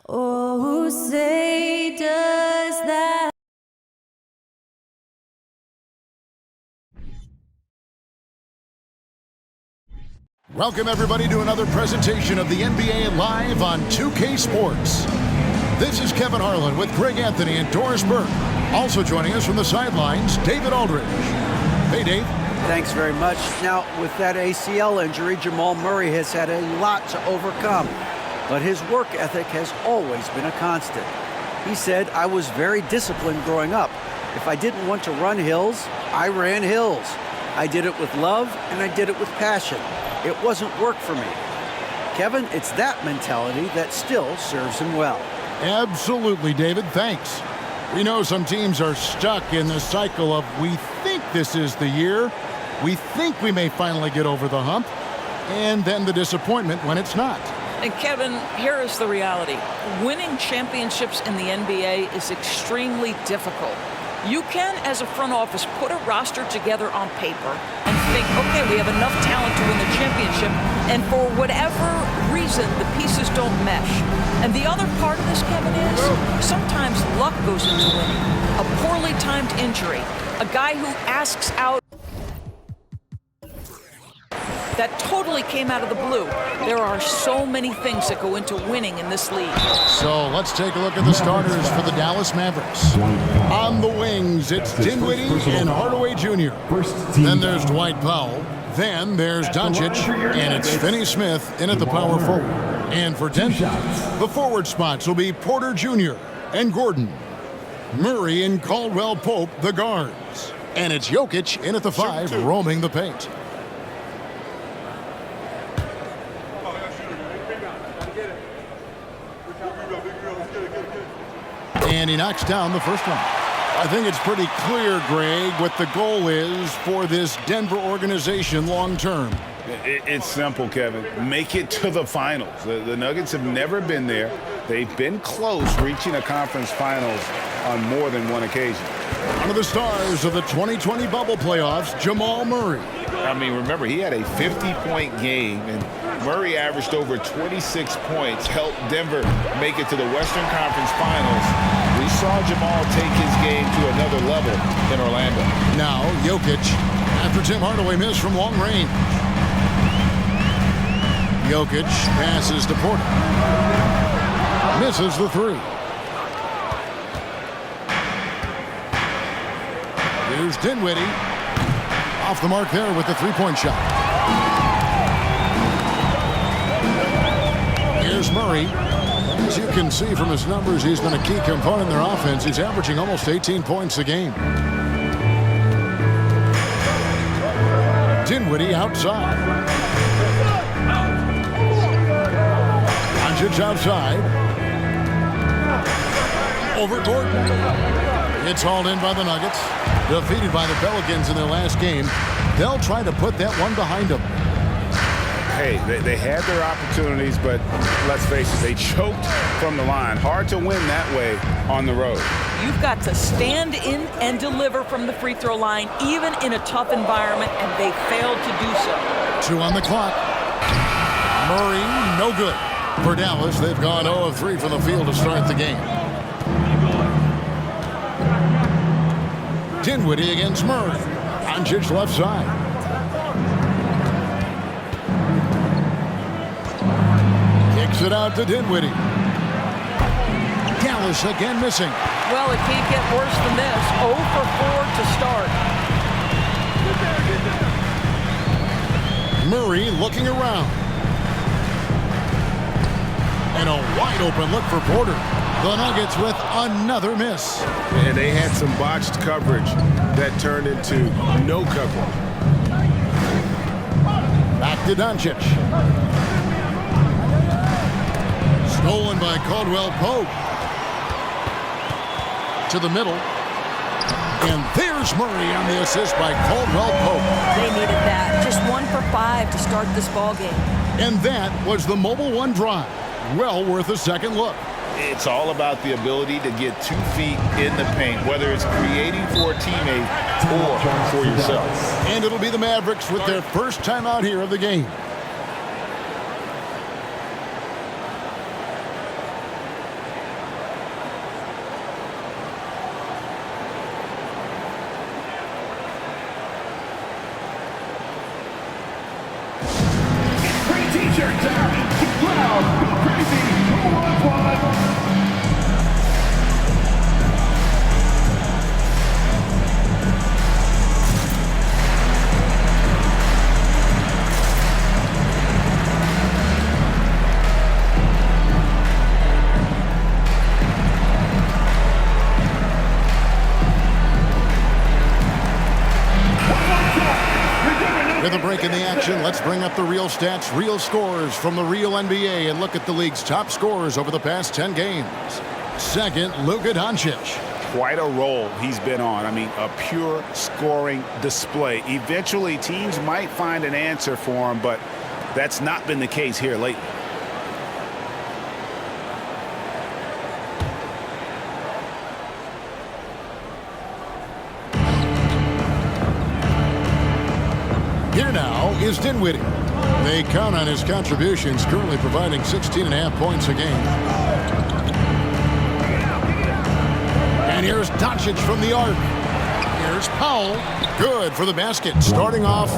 Oh, say does that. Welcome everybody to another presentation of the NBA Live on 2K Sports. This is Kevin Harlan with Greg Anthony and Doris Burke. Also joining us from the sidelines, David Aldridge. Hey, Dave. Thanks very much. Now, with that ACL injury, Jamal Murray has had a lot to overcome, but his work ethic has always been a constant. He said, "I was very disciplined growing up. If I didn't want to run hills, I ran hills. I did it with love, and I did it with passion. It wasn't work for me." Kevin, it's that mentality that still serves him well. Absolutely, David. Thanks. We know some teams are stuck in the cycle of we think this is the year, we think we may finally get over the hump, and then the disappointment when it's not. And Kevin, here is the reality. Winning championships in the NBA is extremely difficult. You can, as a front office, put a roster together on paper and think, okay, we have enough talent to win the championship, and for whatever reason, the pieces don't mesh. And the other part of this, Kevin, is sometimes luck goes into winning. A poorly timed injury, a guy who asks out that totally came out of the blue. There are so many things that go into winning in this league. So let's take a look at the starters for the Dallas Mavericks. On the wings, it's Dinwiddie and Hardaway Jr. Then there's Dwight Powell. Then there's Doncic, and it's Finney-Smith in at the power forward. And for Denver, the forward spots will be Porter Jr. and Gordon. Murray and Caldwell-Pope, the guards. And it's Jokic in at the 5, roaming the paint. And he knocks down the first one. I think it's pretty clear, Greg, what the goal is for this Denver organization long term. It's simple, Kevin. Make it to the finals. The Nuggets have never been there. They've been close reaching a conference finals on more than one occasion. One of the stars of the 2020 bubble playoffs, Jamal Murray. I mean, remember, he had a 50-point game, and Murray averaged over 26 points, helped Denver make it to the Western Conference Finals. We saw Jamal take his game to another level in Orlando. Now, Jokic, after Tim Hardaway missed from long range. Jokic passes to Porter. Misses the 3. Here's Dinwiddie. Off the mark there with the three-point shot. Here's Murray. As you can see from his numbers, he's been a key component in their offense. He's averaging almost 18 points a game. Dinwiddie outside. Doncic outside. Over Gordon. It's hauled in by the Nuggets. Defeated by the Pelicans in their last game. They'll try to put that one behind them. Hey, they had their opportunities, but let's face it, they choked from the line. Hard to win that way on the road. You've got to stand in and deliver from the free throw line, even in a tough environment, and they failed to do so. 2 on the clock. Murray, no good. For Dallas, they've gone 0 of 3 from the field to start the game. Dinwiddie against Murray. Doncic left side. Kicks it out to Dinwiddie. Dallas again missing. Well, it can't get worse than this. 0 for 4 to start. Murray looking around. And a wide open look for Porter. The Nuggets with another miss. And they had some botched coverage that turned into no coverage. Back to Doncic. Stolen by Caldwell-Pope. To the middle. And there's Murray on the assist by Caldwell-Pope. They needed that. Just 1 for 5 to start this ball game. And that was the Mobile One drive. Well worth a second look. It's all about the ability to get 2 feet in the paint, whether it's creating for a teammate or for yourself. And it'll be the Mavericks with their first time out here of the game. the action, let's bring up the real stats, real scores from the real NBA and look at the league's top scorers over the past 10 games. Second, Luka Doncic. Quite a roll he's been on. I mean, a pure scoring display. Eventually, teams might find an answer for him, but that's not been the case here lately. Here now is Dinwiddie. They count on his contributions, currently providing 16.5 points a game. And here's Doncic from the arc. Here's Powell. Good for the basket. Starting off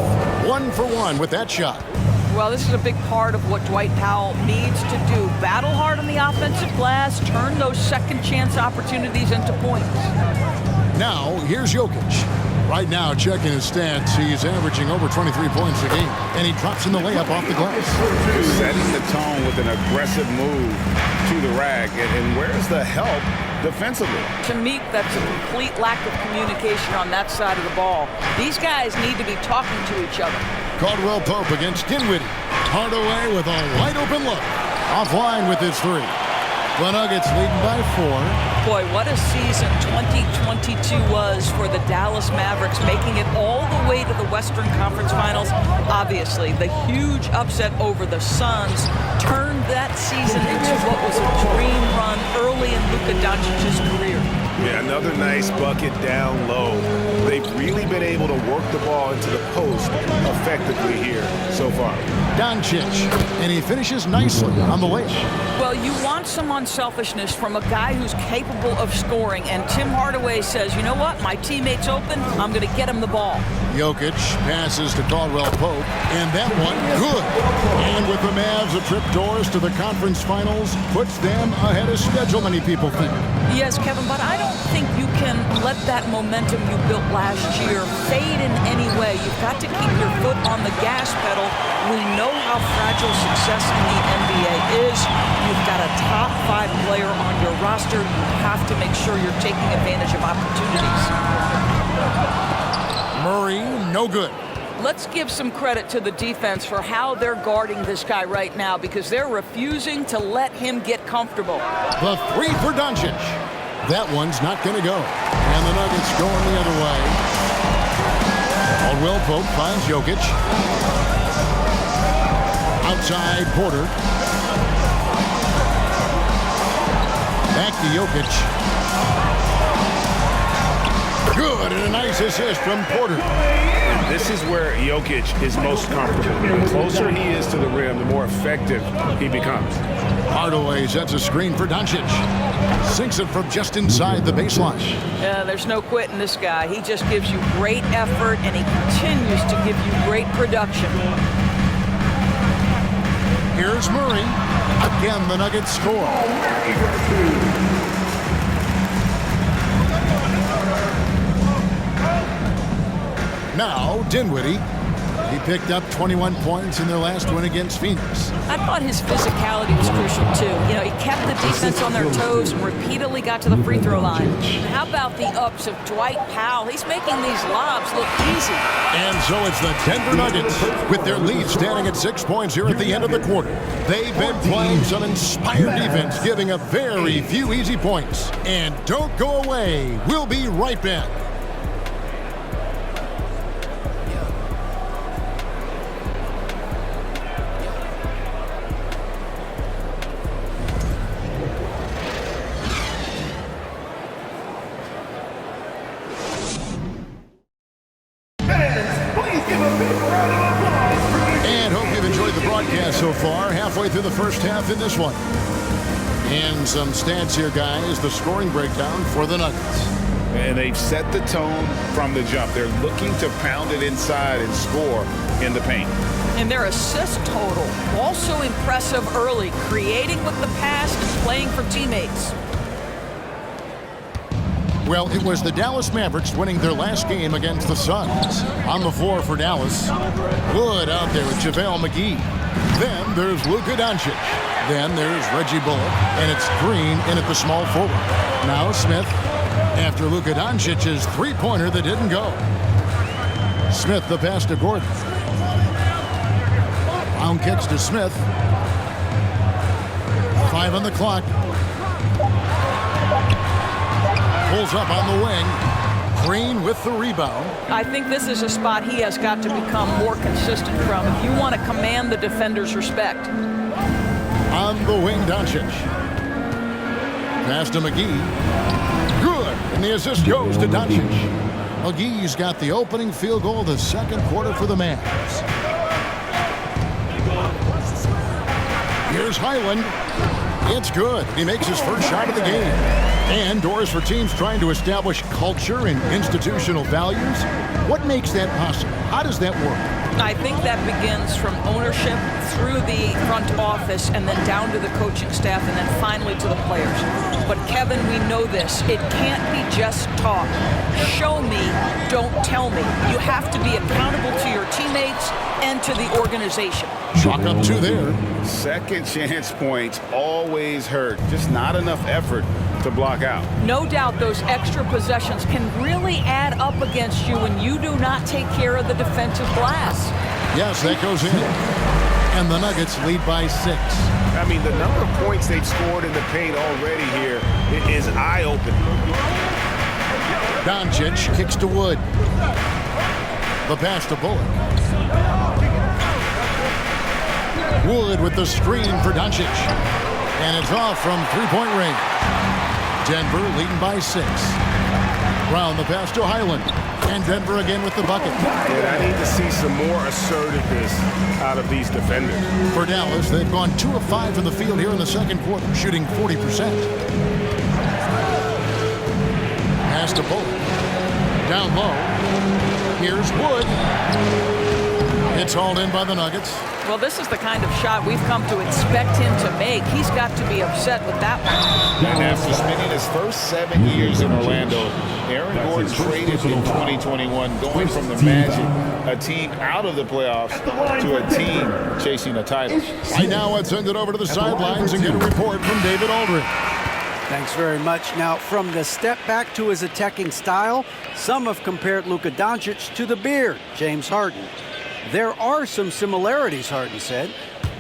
1 for 1 with that shot. Well, this is a big part of what Dwight Powell needs to do. Battle hard on the offensive glass, turn those second chance opportunities into points. Now, here's Jokic. Right now, checking his stats, he's averaging over 23 points a game, and he drops in the layup off the glass. Setting the tone with an aggressive move to the rack, and where's the help defensively? To me, that's a complete lack of communication on that side of the ball. These guys need to be talking to each other. Caldwell Pope against Dinwiddie. Hardaway with a wide-open look. Offline with his three. The Nuggets leading by 4. Boy, what a season 2022 was for the Dallas Mavericks, making it all the way to the Western Conference Finals. Obviously, the huge upset over the Suns turned that season into what was a dream run early in Luka Doncic's career. Yeah, another nice bucket down low. They've really been able to work the ball into the post effectively here so far. Doncic, and he finishes nicely on the layup. Well, you want some unselfishness from a guy who's capable of scoring, and Tim Hardaway says, you know what, my teammate's open, I'm going to get him the ball. Jokic passes to Caldwell Pope, and that one good. And with the Mavs a trip doors to the conference finals, puts them ahead of schedule, many people think. Yes, Kevin, but I don't think you can let that momentum you built last year fade in any way. You've got to keep your foot on the gas pedal. We know how fragile success in the NBA is. You've got a top 5 player on your roster. You have to make sure you're taking advantage of opportunities. Murray, no good. Let's give some credit to the defense for how they're guarding this guy right now, because they're refusing to let him get comfortable. The three for Doncic. That one's not going to go. And the Nuggets going the other way. Caldwell Pope finds Jokic. Outside Porter. Back to Jokic. Good, and a nice assist from Porter. This is where Jokic is most comfortable. The closer he is to the rim, the more effective he becomes. Hardaway sets a screen for Doncic. Sinks it from just inside the baseline. There's no quitting this guy. He just gives you great effort, and he continues to give you great production. Here's Murray. Again, the Nuggets score. Now, Dinwiddie. He picked up 21 points in their last win against Phoenix. I thought his physicality was crucial, too. You know, he kept the defense on their toes and repeatedly got to the free throw line. How about the ups of Dwight Powell? He's making these lobs look easy. And so it's the Denver Nuggets with their lead standing at 6 points here at the end of the quarter. They've been playing some inspired defense, giving up very few easy points. And don't go away. We'll be right back. So far, halfway through the first half in this one. And some stats here, guys. The scoring breakdown for the Nuggets. And they've set the tone from the jump. They're looking to pound it inside and score in the paint. And their assist total, also impressive early, creating with the pass and playing for teammates. Well, it was the Dallas Mavericks winning their last game against the Suns. On the floor for Dallas, Wood out there with JaVale McGee. Then there's Luka Doncic. Then there's Reggie Bullock, and it's Green in at the small forward. Now Smith, after Luka Doncic's three-pointer that didn't go. Smith the pass to Gordon. Brown kicks to Smith. 5 on the clock. Pulls up on the wing. Green with the rebound. I think this is a spot he has got to become more consistent from if you want to command the defender's respect. On the wing, Doncic. Pass to McGee. Good. And the assist goes to Doncic. McGee's got the opening field goal of the second quarter for the Mavs. Here's Highland. It's good. He makes his first shot of the game. And doors for teams trying to establish culture and institutional values. What makes that possible? How does that work? I think that begins from ownership through the front office and then down to the coaching staff and then finally to the players. But Kevin, we know this. It can't be just talk. Show me, don't tell me. You have to be accountable to your teammates and to the organization. Chalk up 2 there. Second chance points always hurt. Just not enough effort to block out. No doubt those extra possessions can really add up against you when you do not take care of the defensive glass. Yes, that goes in. And the Nuggets lead by 6. I mean, the number of points they've scored in the paint already here is eye-opening. Doncic kicks to Wood. The pass to Bullock. Wood with the screen for Doncic. And it's off from three-point range. Denver leading by 6. Brown the pass to Highland. And Denver again with the bucket. And I need to see some more assertiveness out of these defenders. For Dallas, they've gone 2 of 5 from the field here in the second quarter, shooting 40%. Pass to Bullock. Down low. Here's Wood. It's hauled in by the Nuggets. Well, this is the kind of shot we've come to expect him to make. He's got to be upset with that one. And after spending his first 7 years in Orlando, Aaron Gordon traded in 2021, going from the Magic, a team out of the playoffs, to a team chasing a title. Right now, let's send it over to the sidelines and get a report from David Aldridge. Thanks very much. Now, from the step back to his attacking style, some have compared Luka Doncic to the Beard, James Harden. There are some similarities, Harden said.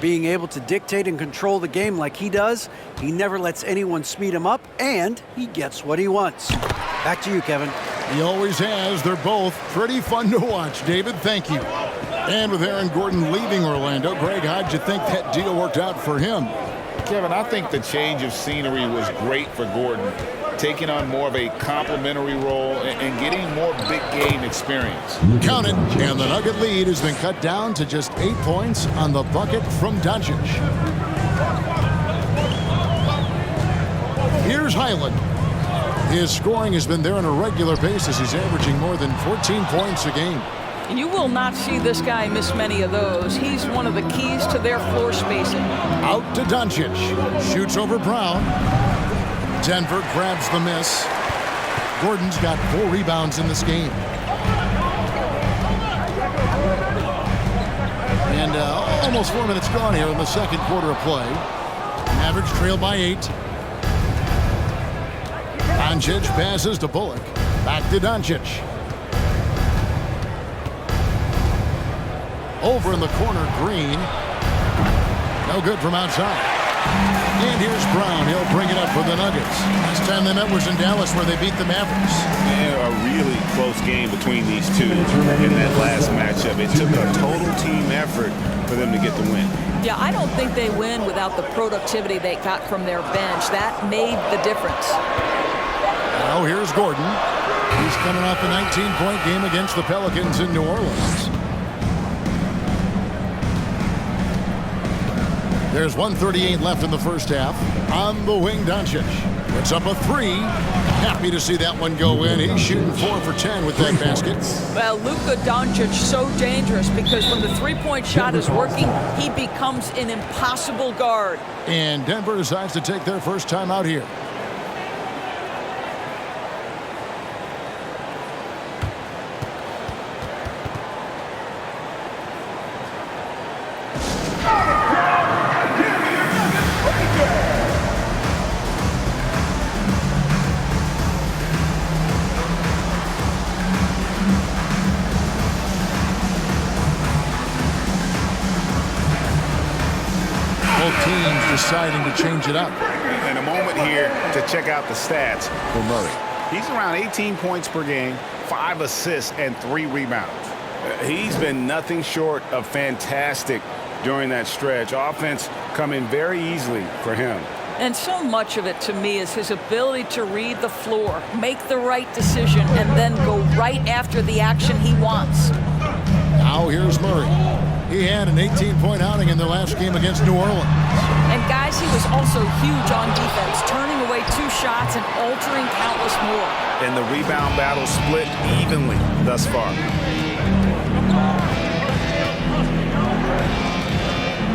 Being able to dictate and control the game like he does, he never lets anyone speed him up, and he gets what he wants. Back to you, Kevin. He always has. They're both pretty fun to watch. David, thank you. And with Aaron Gordon leaving Orlando, Greg, how'd you think that deal worked out for him? Kevin, I think the change of scenery was great for Gordon, taking on more of a complimentary role and getting more big game experience. Count it, and the Nugget lead has been cut down to just 8 points on the bucket from Doncic. Here's Highland. His scoring has been there on a regular basis. He's averaging more than 14 points a game. You will not see this guy miss many of those. He's one of the keys to their floor spacing. Out to Doncic. Shoots over Brown. Denver grabs the miss. Gordon's got 4 rebounds in this game. And almost 4 minutes gone here in the second quarter of play. Mavericks trail by 8. Doncic passes to Bullock. Back to Doncic. Over in the corner, Green. No good from outside. And here's Brown. He'll bring it up for the Nuggets. Last time they met was in Dallas, where they beat the Mavericks. And a really close game between these two in that last matchup. It took a total team effort for them to get the win. Yeah, I don't think they win without the productivity they got from their bench. That made the difference. Now here's Gordon. He's coming off a 19-point game against the Pelicans in New Orleans. There's 1:38 left in the first half. On the wing, Doncic. It's up a 3. Happy to see that one go in. He's shooting 4 for 10 with that basket. Well, Luka Doncic so dangerous because when the three-point shot is working, he becomes an impossible guard. And Denver decides to take their first time out here. deciding to change it up. And a moment here to check out the stats for Murray. He's around 18 points per game, 5 assists, and 3 rebounds. He's been nothing short of fantastic during that stretch. Offense coming very easily for him. And so much of it, to me, is his ability to read the floor, make the right decision, and then go right after the action he wants. Now here's Murray. He had an 18-point outing in their last game against New Orleans. And guys, he was also huge on defense, turning away 2 shots and altering countless more. And the rebound battle split evenly thus far.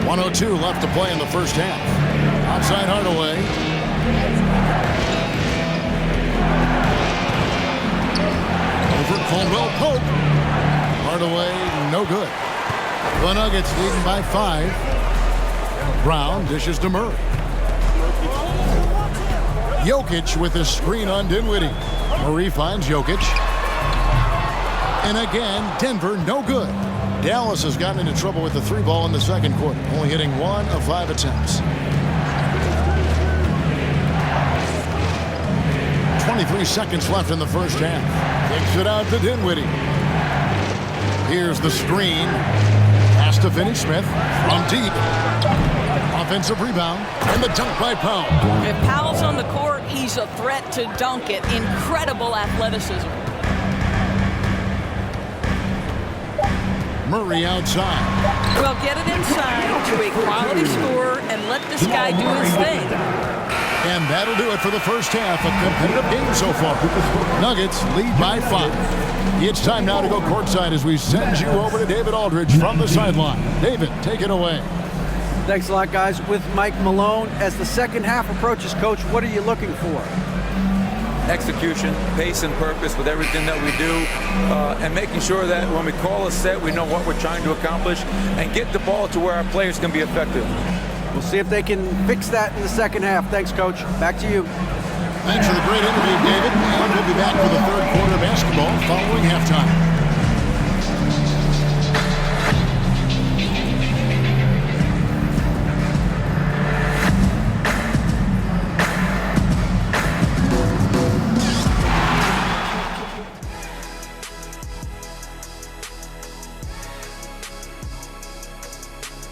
1:02 left to play in the first half. Outside Hardaway. Over Caldwell Pope. Hardaway, no good. The Nuggets leading by 5. Brown dishes to Murray. Jokic with a screen on Dinwiddie. Murray finds Jokic. And again, Denver, no good. Dallas has gotten into trouble with the 3-ball in the second quarter, only hitting 1 of 5 attempts. 23 seconds left in the first half. Kicks it out to Dinwiddie. Here's the screen. Has to finish Smith from deep. Offensive rebound and the dunk by Powell. If Powell's on the court, he's a threat to dunk it. Incredible athleticism. Murray outside. Well, get it inside to a quality scorer and let this guy do his thing. And that'll do it for the first half. A competitive game so far. Nuggets lead by 5. It's time now to go courtside as we send you over to David Aldridge from the sideline. David, take it away. Thanks a lot, guys. With Mike Malone, as the second half approaches, Coach, what are you looking for? Execution, pace, and purpose with everything that we do, and making sure that when we call a set, we know what we're trying to accomplish and get the ball to where our players can be effective. We'll see if they can fix that in the second half. Thanks, Coach. Back to you. Thanks for the great interview, David. And we'll be back for the third quarter of basketball following halftime.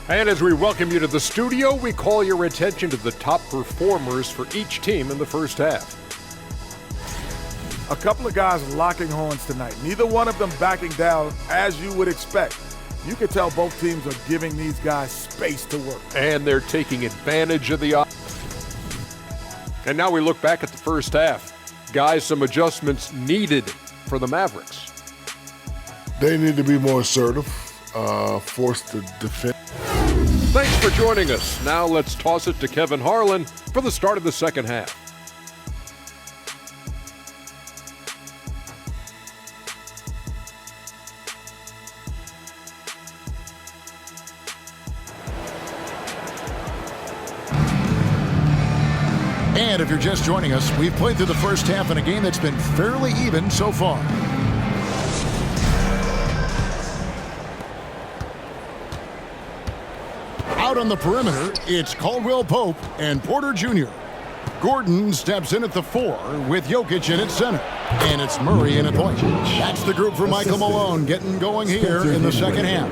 And as we welcome you to the studio, we call your attention to the top performers for each team in the first half. A couple of guys locking horns tonight. Neither one of them backing down as you would expect. You can tell both teams are giving these guys space to work. And they're taking advantage of the... And now we look back at the first half. Guys, some adjustments needed for the Mavericks. They need to be more assertive, forced to defend. Thanks for joining us. Now let's toss it to Kevin Harlan for the start of the second half. And if you're just joining us, we've played through the first half in a game that's been fairly even so far. Out on the perimeter, it's Caldwell Pope and Porter Jr. Gordon steps in at the 4 with Jokic in at center. And it's Murray in at point. That's the group for Michael Malone getting going here in the second half.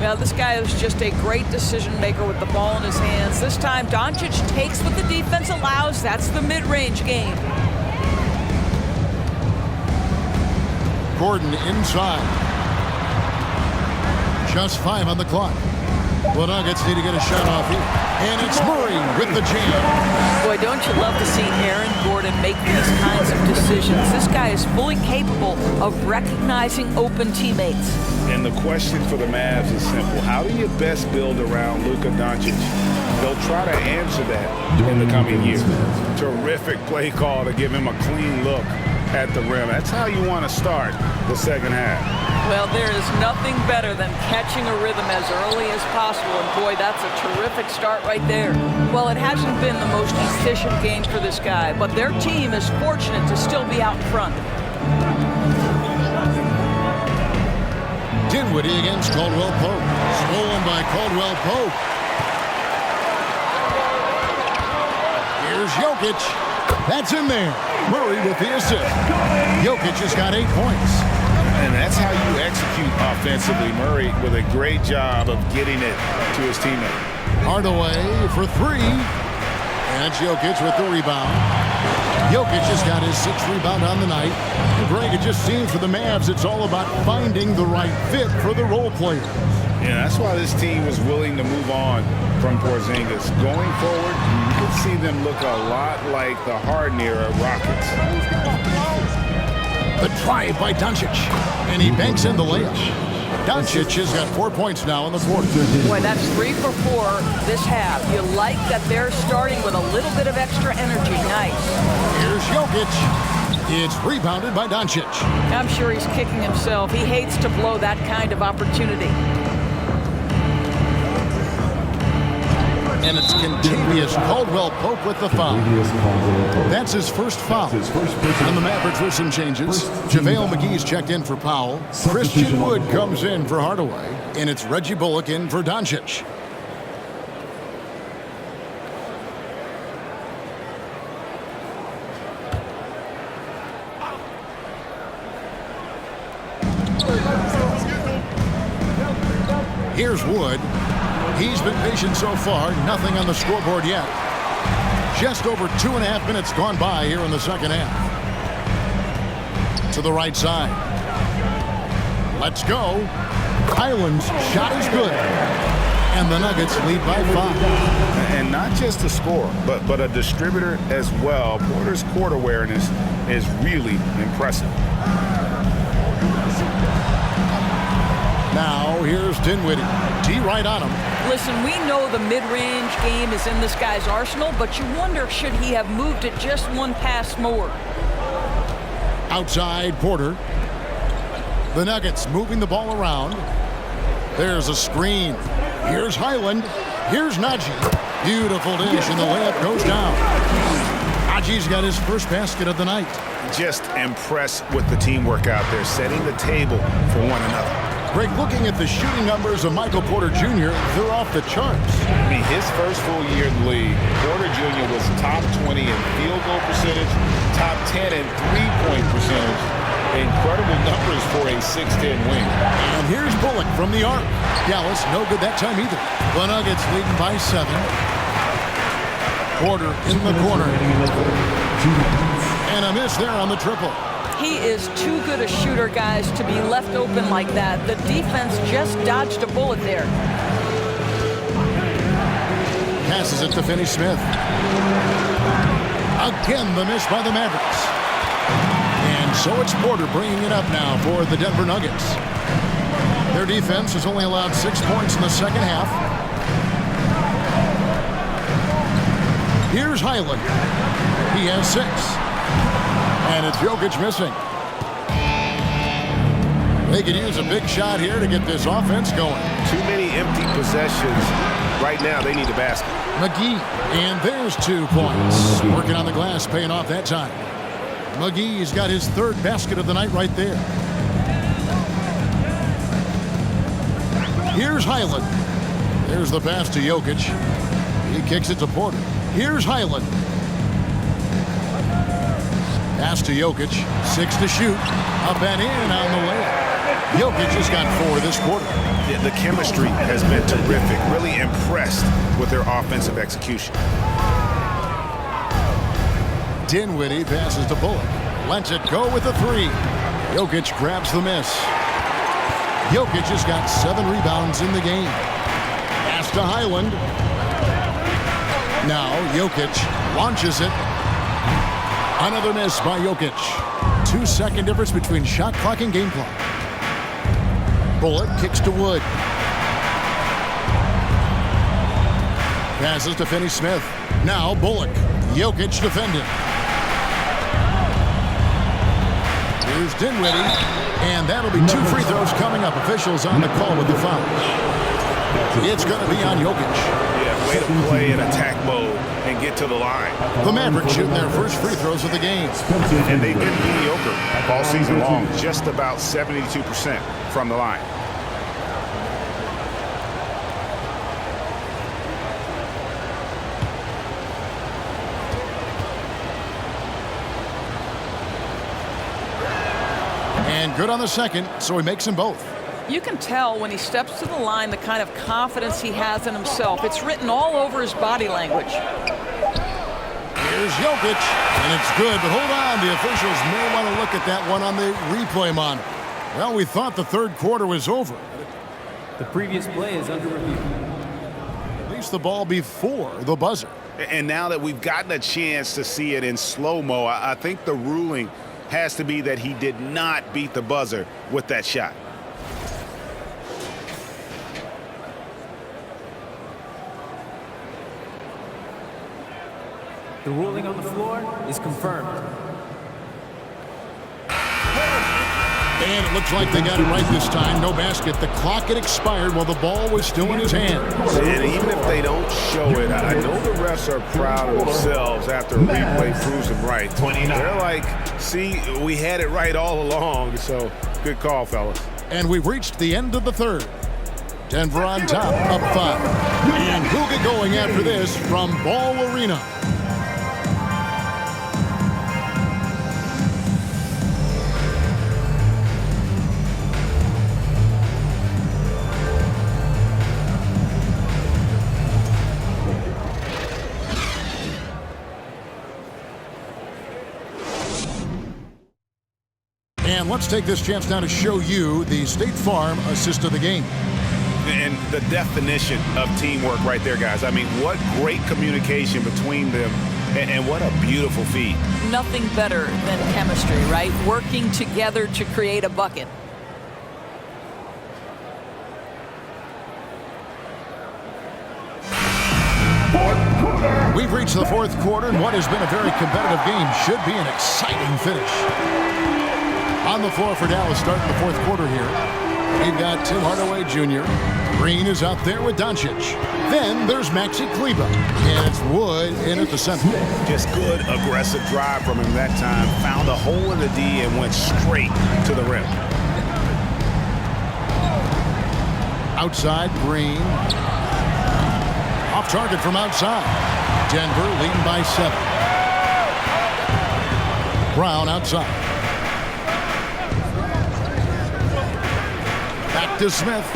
Well, this guy is just a great decision maker with the ball in his hands. This time, Doncic takes what the defense allows. That's the mid-range game. Gordon inside. Just 5 on the clock. The Nuggets need to get a shot off here. And it's Murray with the jam. Boy, don't you love to see Aaron Gordon make these kinds of decisions. This guy is fully capable of recognizing open teammates. And the question for the Mavs is simple. How do you best build around Luka Doncic? They'll try to answer that in the coming years. Terrific play call to give him a clean look at the rim. That's how you want to start the second half. Well, there is nothing better than catching a rhythm as early as possible, and boy, that's a terrific start right there. Well, it hasn't been the most efficient game for this guy, but their team is fortunate to still be out in front. Dinwiddie against Caldwell Pope. Stolen by Caldwell Pope. Here's Jokic. That's in there. Murray with the assist. Jokic has got 8 points. And that's how you execute offensively. Murray with a great job of getting it to his teammate. Hardaway for 3. And Jokic with the rebound. Jokic has got his 6th rebound on the night. And Greg, it just seems for the Mavs, it's all about finding the right fit for the role players. Yeah, that's why this team was willing to move on from Porzingis. Going forward, you can see them look a lot like the Harden-era Rockets. The drive by Doncic. And he banks in the layup. Doncic has got 4 points now in the quarter. Boy, that's 3 for 4 this half. You like that they're starting with a little bit of extra energy. Nice. Here's Jokic. It's rebounded by Doncic. I'm sure he's kicking himself. He hates to blow that kind of opportunity. And it's Kentavious Caldwell-Pope with the foul. That's his first foul. And the Mavericks with some changes. JaVale McGee's checked in for Powell. Christian Wood comes in for Hardaway. And it's Reggie Bullock in for Doncic. Here's Wood. He's been patient so far. Nothing on the scoreboard yet. Just over 2.5 minutes gone by here in the second half. To the right side. Let's go. Highland's shot is good. And the Nuggets lead by 5. And not just a scorer, but a distributor as well. Porter's court awareness is really impressive. Now here's Dinwiddie. D right on him. Listen, we know the mid-range game is in this guy's arsenal, but you wonder, should he have moved it just one pass more? Outside Porter. The Nuggets moving the ball around. There's a screen. Here's Highland. Here's Najee. Beautiful dish, and the layup goes down. Najee's got his first basket of the night. Just impressed with the teamwork out there, setting the table for one another. Greg, looking at the shooting numbers of Michael Porter Jr., they're off the charts. I mean, his first full year in the league, Porter Jr. was top 20 in field goal percentage, top 10 in three-point percentage. Incredible numbers for a 6'10 wing. And here's Bullock from the arc. Dallas, no good that time either. The Nuggets leading by 7. Porter in the corner. And a miss there on the triple. He is too good a shooter, guys, to be left open like that. The defense just dodged a bullet there. Passes it to Finney-Smith. Again, the miss by the Mavericks. And so it's Porter bringing it up now for the Denver Nuggets. Their defense has only allowed 6 points in the second half. Here's Highland. He has 6. And it's Jokic missing. They could use a big shot here to get this offense going. Too many empty possessions. Right now, they need a basket. McGee, and there's 2 points. Working on the glass, paying off that time. McGee's got his 3rd basket of the night right there. Here's Highland. There's the pass to Jokic. He kicks it to Porter. Here's Highland. Pass to Jokic. 6 to shoot. Up and in on the layup. Jokic has got 4 this quarter. The chemistry has been terrific. Really impressed with their offensive execution. Dinwiddie passes to Bullock. Lets it go with the 3. Jokic grabs the miss. Jokic has got 7 rebounds in the game. Pass to Highland. Now Jokic launches it. Another miss by Jokic. 2-second difference between shot clock and game clock. Bullock kicks to Wood. Passes to Finney-Smith. Now Bullock. Jokic defending. Here's Dinwiddie. And that'll be 2 free throws coming up. Officials on the call with the foul. It's going to be on Jokic. Yeah, way to play in attack mode and get to the line. The Mavericks shooting their first free throws of the game. And they've been mediocre all season long. Just about 72% from the line. And good on the second, so he makes them both. You can tell when he steps to the line the kind of confidence he has in himself. It's written all over his body language. Here's Jokic, and it's good, but hold on. The officials may want to look at that one on the replay monitor. Well, we thought the third quarter was over. The previous play is under review. At least the ball before the buzzer. And now that we've gotten a chance to see it in slow-mo, I think the ruling has to be that he did not beat the buzzer with that shot. The ruling on the floor is confirmed. And it looks like they got it right this time. No basket. The clock had expired while the ball was still in his hand. And even if they don't show it, I know the refs are proud of themselves after a replay proves them right. They're like, see, we had it right all along. So good call, fellas. And we've reached the end of the third. Denver on top, up 5. And who'll get going after this from Ball Arena? And let's take this chance now to show you the State Farm assist of the game. And the definition of teamwork right there, guys. I mean, what great communication between them, and what a beautiful feed. Nothing better than chemistry, right? Working together to create a bucket. We've reached the fourth quarter, and what has been a very competitive game should be an exciting finish. On the floor for Dallas starting the fourth quarter here. We've got Tim Hardaway Jr. Green is out there with Doncic. Then there's Maxi Kleber. And it's Wood in at the center. Just good aggressive drive from him that time. Found a hole in the D and went straight to the rim. Outside, Green. Off target from outside. Denver leading by 7. Brown outside. Back to Smith.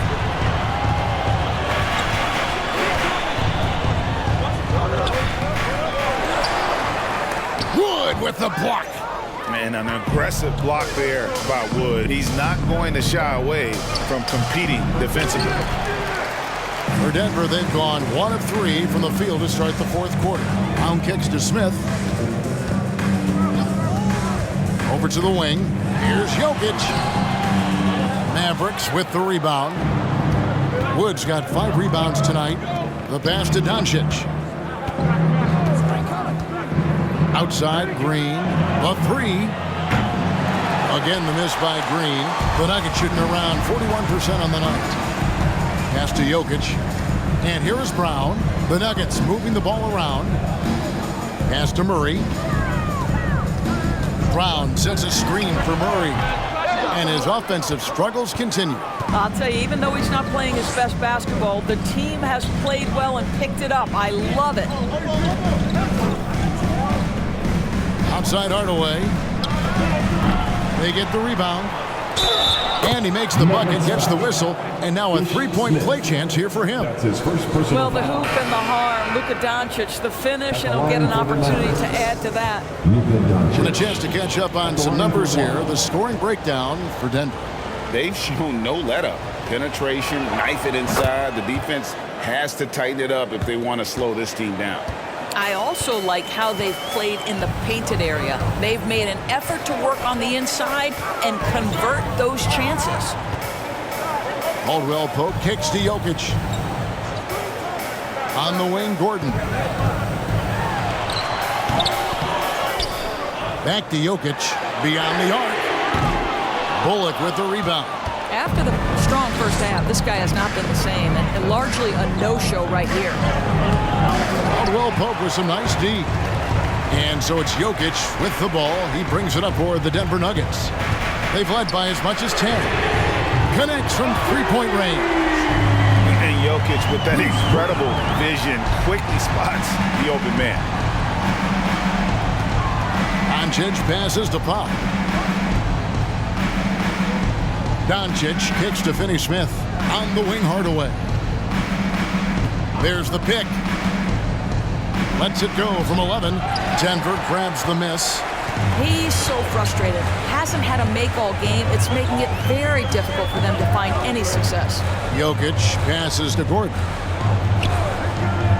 Wood with the block. And an aggressive block there by Wood. He's not going to shy away from competing defensively. For Denver, they've gone 1 of 3 from the field to start the fourth quarter. Pound kicks to Smith. Over to the wing. Here's Jokic. Mavericks with the rebound. Wood's got 5 rebounds tonight. The pass to Doncic. Outside, Green. The 3. Again, the miss by Green. The Nuggets shooting around 41% on the night. Pass to Jokic. And here is Brown. The Nuggets moving the ball around. Pass to Murray. Brown sets a screen for Murray. And his offensive struggles continue. I'll tell you, even though he's not playing his best basketball, the team has played well and picked it up. I love it. Outside Hardaway. They get the rebound. And he makes the bucket, gets the whistle, and now a three-point play chance here for him. Well, the hoop and the harm, Luka Doncic, the finish, and he'll get an opportunity to add to that. And a chance to catch up on some numbers here. The scoring breakdown for Denver. They've shown no let-up. Penetration, knife it inside. The defense has to tighten it up if they want to slow this team down. I also like how they've played in the painted area. They've made an effort to work on the inside and convert those chances. Caldwell Pope kicks to Jokic. On the wing, Gordon. Back to Jokic, beyond the arc. Bullock with the rebound. After the strong first half, this guy has not been the same, and largely a no-show right here. Caldwell Pope with some nice D. And so it's Jokic with the ball. He brings it up for the Denver Nuggets. They've led by as much as 10. Connects from three-point range. And Jokic with that incredible vision quickly spots the open man. Doncic passes to Pop. Doncic kicks to Finney Smith. On the wing, Hardaway. There's the pick. Lets it go from 11. Denver grabs the miss. He's so frustrated. Hasn't had a make all game. It's making it very difficult for them to find any success. Jokic passes to Gordon.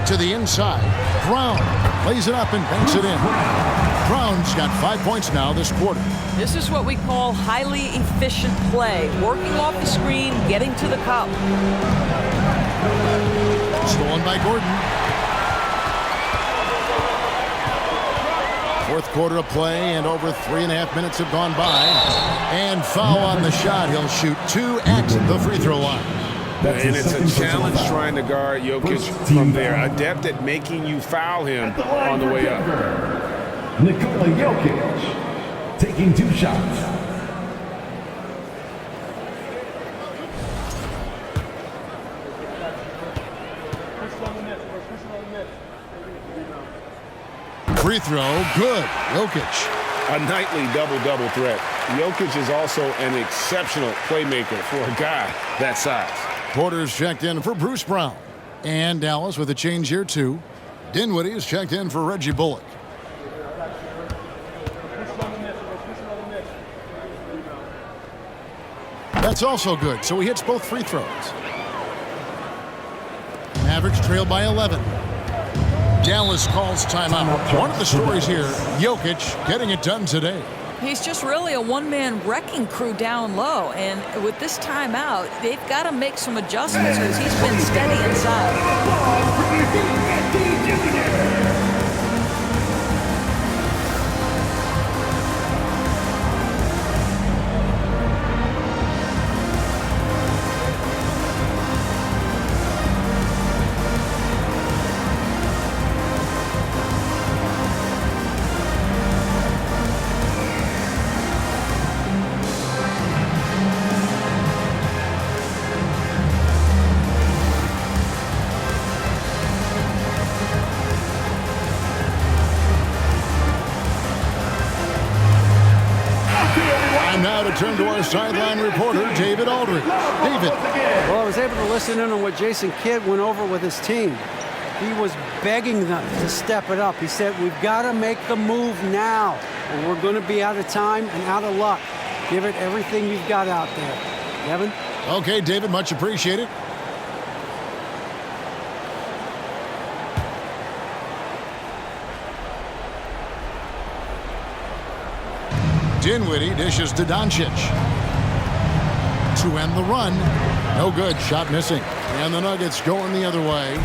To the inside. Brown lays it up and banks it in. Brown's got 5 points now this quarter. This is what we call highly efficient play. Working off the screen, getting to the cup. Stolen by Gordon. Fourth quarter of play, and over 3.5 minutes have gone by. And foul on the shot. He'll shoot 2 at the free throw line. And it's a challenge trying to guard Jokic from there. Adept at making you foul him on the way up. Nikola Jokic taking 2 shots. Free throw, good. Jokic. A nightly double-double threat. Jokic is also an exceptional playmaker for a guy that size. Porter's checked in for Bruce Brown. And Dallas with a change here, too. Dinwiddie is checked in for Reggie Bullock. That's also good, so he hits both free throws. Mavericks trail by 11. Dallas calls timeout. One of the stories here, Jokic getting it done today. He's just really a one-man wrecking crew down low. And with this timeout, they've got to make some adjustments because he's been steady inside. Turn to our sideline reporter, David Aldridge. David. Well, I was able to listen in on what Jason Kidd went over with his team. He was begging them to step it up. He said, we've got to make the move now, or we're going to be out of time and out of luck. Give it everything you've got out there. Kevin? Okay, David, much appreciated. Dinwiddie dishes to Doncic. To end the run. No good. Shot missing. And the Nuggets going the other way.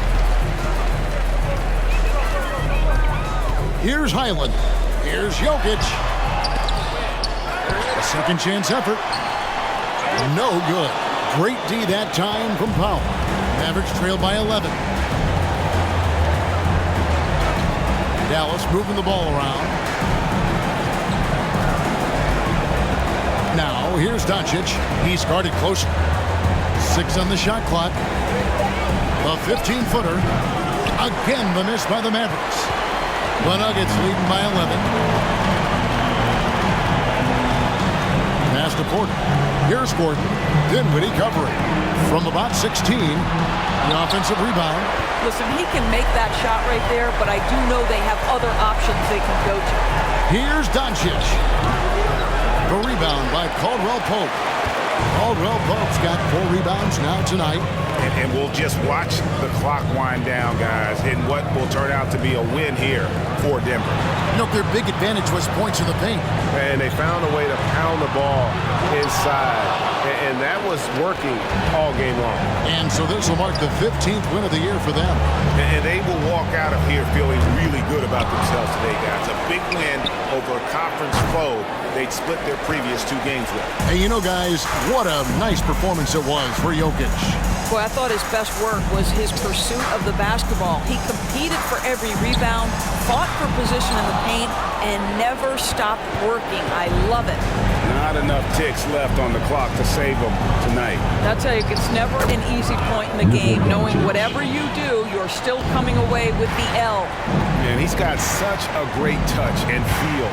Here's Highland. Here's Jokic. A second chance effort. No good. Great D that time from Powell. Mavericks trail by 11. Dallas moving the ball around. Now, here's Doncic. He's guarded closer. 6 on the shot clock. A 15-footer. Again, the miss by the Mavericks. The Nuggets leading by 11. Pass to Porter. Here's Gordon. Dinwiddie covering. From about 16. The offensive rebound. Listen, he can make that shot right there, but I do know they have other options they can go to. Here's Doncic. The rebound by Caldwell Pope. Caldwell Pope's got 4 rebounds now tonight. And we'll just watch the clock wind down, guys, in what will turn out to be a win here for Denver. You know, their big advantage was points in the paint. And they found a way to pound the ball inside. And that was working all game long. And so this will mark the 15th win of the year for them. And they will walk out of here feeling really good about themselves today, guys. A big win over a conference foe they'd split their previous 2 games with. Hey, you know, guys, what a nice performance it was for Jokic. Boy, I thought his best work was his pursuit of the basketball. He competed for every rebound, fought for position in the paint, and never stopped working. I love it. Not enough ticks left on the clock to save him tonight. I'll tell you, it's never an easy point in the game, knowing whatever you do, you're still coming away with the L. And he's got such a great touch and feel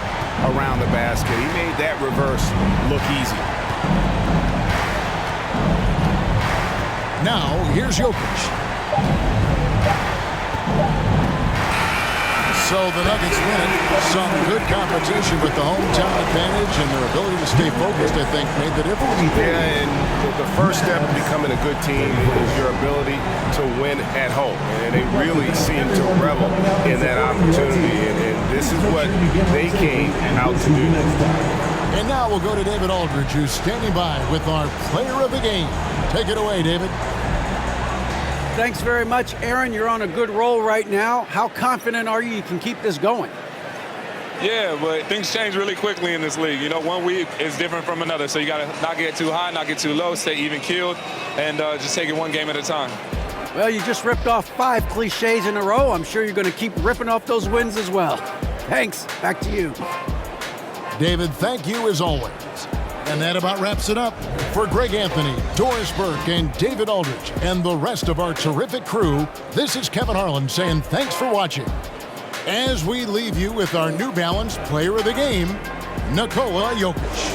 around the basket. He made that reverse look easy. Now, here's Jokic. So the Nuggets win it. Some good competition with the hometown advantage and their ability to stay focused, I think, made the difference. Yeah, and the first step to becoming a good team is your ability to win at home. And they really seem to revel in that opportunity. And this is what they came out to do. And now we'll go to David Aldridge, who's standing by with our player of the game. Take it away, David. Thanks very much, Aaron. You're on a good roll right now. How confident are you can keep this going? Yeah, but things change really quickly in this league. You know, one week is different from another, so you got to not get too high, not get too low, stay even-keeled, and just take it one game at a time. Well, you just ripped off 5 cliches in a row. I'm sure you're going to keep ripping off those wins as well. Thanks. Back to you. David, thank you as always. And that about wraps it up. For Greg Anthony, Doris Burke, and David Aldridge, and the rest of our terrific crew, this is Kevin Harlan saying thanks for watching. As we leave you with our New Balance Player of the Game, Nikola Jokic.